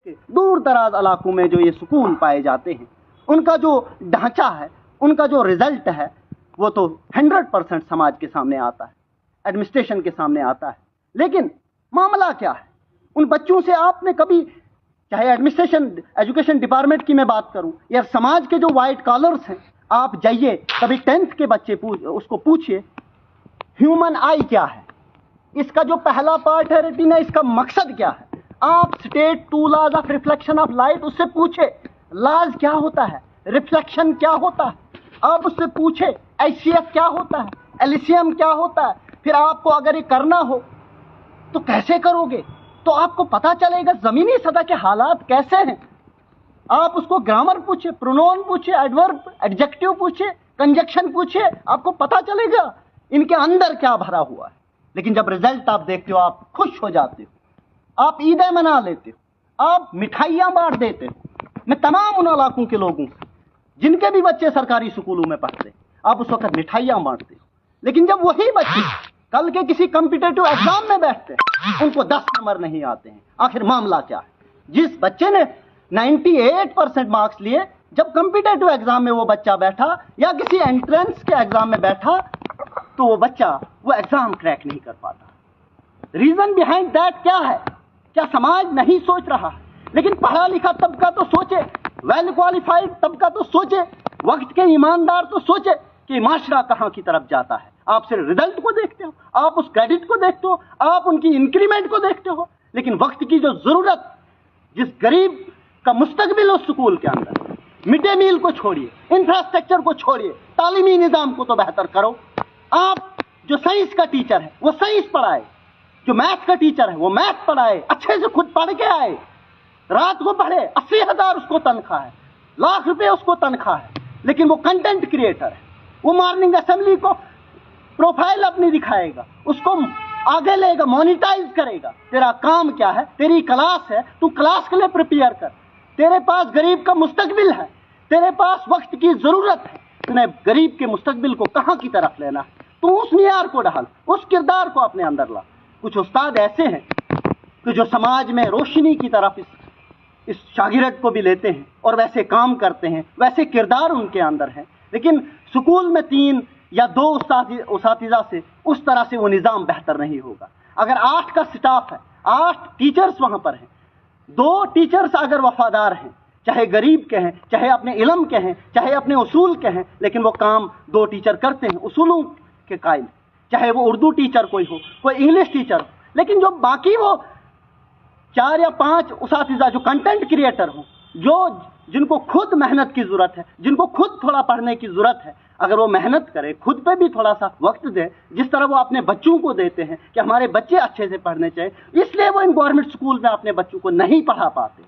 दूर दराज इलाकों में जो ये सुकून पाए जाते हैं, उनका जो ढांचा है, उनका जो रिजल्ट है, वो तो 100% समाज के सामने आता है, एडमिनिस्ट्रेशन के सामने आता है। लेकिन मामला क्या है? उन बच्चों से आपने कभी, चाहे एडमिनिस्ट्रेशन एजुकेशन डिपार्टमेंट की मैं बात करूं या समाज के जो वाइट कॉलर्स हैं, आप जाइए कभी 10th के बच्चे उसको पूछिए ह्यूमन आई क्या है, इसका जो पहला पार्ट है रेटिना, इसका मकसद क्या है। आप state 2 laws of reflection of light उससे पूछे लॉज क्या होता है, रिफ्लेक्शन क्या होता है, आप उससे पूछे एचसीएफ क्या होता है, एलिसियम क्या होता है। फिर आपको अगर ये करना हो तो कैसे करोगे? तो आपको पता चलेगा जमीनी सतह के हालात कैसे हैं। आप उसको ग्रामर पूछे, प्रोनाउन पूछे, एडवर्ब एडजेक्टिव पूछे, कंजक्शन पूछे, आपको पता चलेगा इनके अंदर क्या भरा हुआ है। लेकिन जब रिजल्ट आप देखते हो, आप खुश हो जाते हो, आप ईदें मना लेते हो, आप मिठाइयां बांट देते हो। मैं तमाम उन इलाकों के लोगों से जिनके भी बच्चे सरकारी स्कूलों में पढ़ते, आप उस वक्त मिठाइयां बांटते हो। लेकिन जब वही बच्चे कल के किसी कॉम्पिटिटिव एग्जाम में बैठते हैं, उनको 10 नंबर नहीं आते हैं। आखिर मामला क्या है? जिस बच्चे ने 98% मार्क्स लिए, जब कॉम्पिटिटिव एग्जाम में वो बच्चा बैठा या किसी एंट्रेंस के एग्जाम में बैठा, तो वो बच्चा वो एग्जाम क्रैक नहीं कर पाता। रीजन बिहाइंड दैट क्या है? क्या समाज नहीं सोच रहा? लेकिन पढ़ा लिखा तबका तो सोचे, वेल क्वालिफाइड तबका तो सोचे, वक्त के ईमानदार तो सोचे कि माशरा कहां की तरफ जाता है। आप सिर्फ रिजल्ट को देखते हो, आप उस क्रेडिट को देखते हो, आप उनकी इंक्रीमेंट को देखते हो। लेकिन वक्त की जो जरूरत, जिस गरीब का मुस्तकबिल उस स्कूल के अंदर, मिड डे मील को छोड़िए, इंफ्रास्ट्रक्चर को छोड़िए, तालीमी निजाम को तो बेहतर करो। आप जो साइंस का टीचर है वो साइंस पढ़ाए, जो मैथ का टीचर है वो मैथ पढ़ाए, अच्छे से खुद पढ़ के आए, रात को पढ़े, 80,000 उसको तनख्वाह है, लाख रुपए उसको तनख्वाह है। लेकिन वो कंटेंट क्रिएटर है, वो मॉर्निंग असेंबली को प्रोफाइल अपनी दिखाएगा, उसको आगे लेगा, मोनिटाइज करेगा। तेरा काम क्या है? तेरी क्लास है, तू क्लास के लिए प्रिपेयर कर। तेरे पास गरीब का मुस्तकबिल है, तेरे पास वक्त की जरूरत है, तूने गरीब के मुस्तकबिल को कहां की तरफ लेना है? तू उस मियार को डाल, उस किरदार को अपने अंदर ला। कुछ उस्ताद ऐसे हैं कि जो समाज में रोशनी की तरफ इस शागिर्द को भी लेते हैं और वैसे काम करते हैं, वैसे किरदार उनके अंदर हैं। लेकिन स्कूल में 3 या 2 उस्तादिजा से उस तरह से वो निज़ाम बेहतर नहीं होगा। अगर 8 का स्टाफ है, 8 टीचर्स वहां पर हैं, 2 टीचर्स अगर वफादार हैं, चाहे गरीब के हैं, चाहे अपने इल्म के हैं, चाहे अपने उसूल के हैं, लेकिन वो काम 2 टीचर करते हैं उसूलों के कायल, चाहे वो उर्दू टीचर कोई हो, कोई इंग्लिश टीचर हो। लेकिन जो बाकी वो 4 या 5 उस्तादिजा जो कंटेंट क्रिएटर हो, जो जिनको खुद मेहनत की जरूरत है, जिनको खुद थोड़ा पढ़ने की जरूरत है, अगर वो मेहनत करे, खुद पे भी थोड़ा सा वक्त दे, जिस तरह वो अपने बच्चों को देते हैं कि हमारे बच्चे अच्छे से पढ़ने चाहिए, इसलिए वो इन गवर्नमेंट स्कूल में अपने बच्चों को नहीं पढ़ा पाते।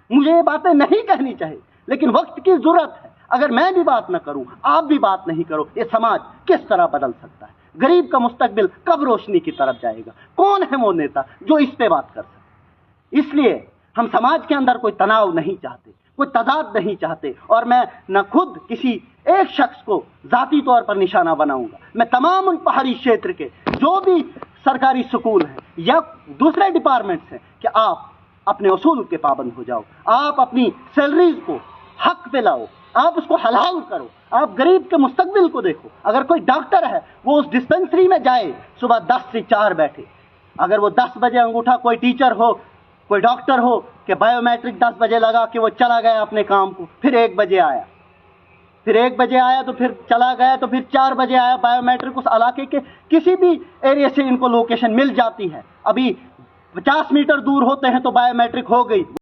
मुझे ये बातें नहीं कहनी चाहिए, लेकिन वक्त की जरूरत है। अगर मैं भी बात न करूं, आप भी बात नहीं करो, ये समाज किस तरह बदल सकता है? गरीब का मुस्तकबिल कब रोशनी की तरफ जाएगा? कौन है वो नेता जो इस पे बात कर सके? इसलिए हम समाज के अंदर कोई तनाव नहीं चाहते, कोई तजाद नहीं चाहते, और मैं न खुद किसी एक शख्स को जाती तौर पर निशाना बनाऊंगा। मैं तमाम उन पहाड़ी क्षेत्र के जो भी सरकारी स्कूल हैं या दूसरे डिपार्टमेंट्स हैं कि आप अपने उसूल के पाबंद हो जाओ, आप अपनी सैलरीज को हक पे लाओ, आप उसको हलाल करो, आप गरीब के मुस्तकबिल को देखो। अगर कोई डॉक्टर है, वो उस डिस्पेंसरी में जाए, सुबह 10 से 4 बैठे। अगर वो 10 बजे अंगूठा, कोई टीचर हो, कोई डॉक्टर हो कि बायोमेट्रिक 10 बजे लगा कि वो चला गया अपने काम को, फिर 1 बजे आया, फिर 1 बजे आया तो फिर चला गया, तो फिर 4 बजे आया। बायोमेट्रिक उस इलाके के किसी भी एरिया से इनको लोकेशन मिल जाती है। अभी 50 मीटर दूर होते हैं तो बायोमेट्रिक हो गई।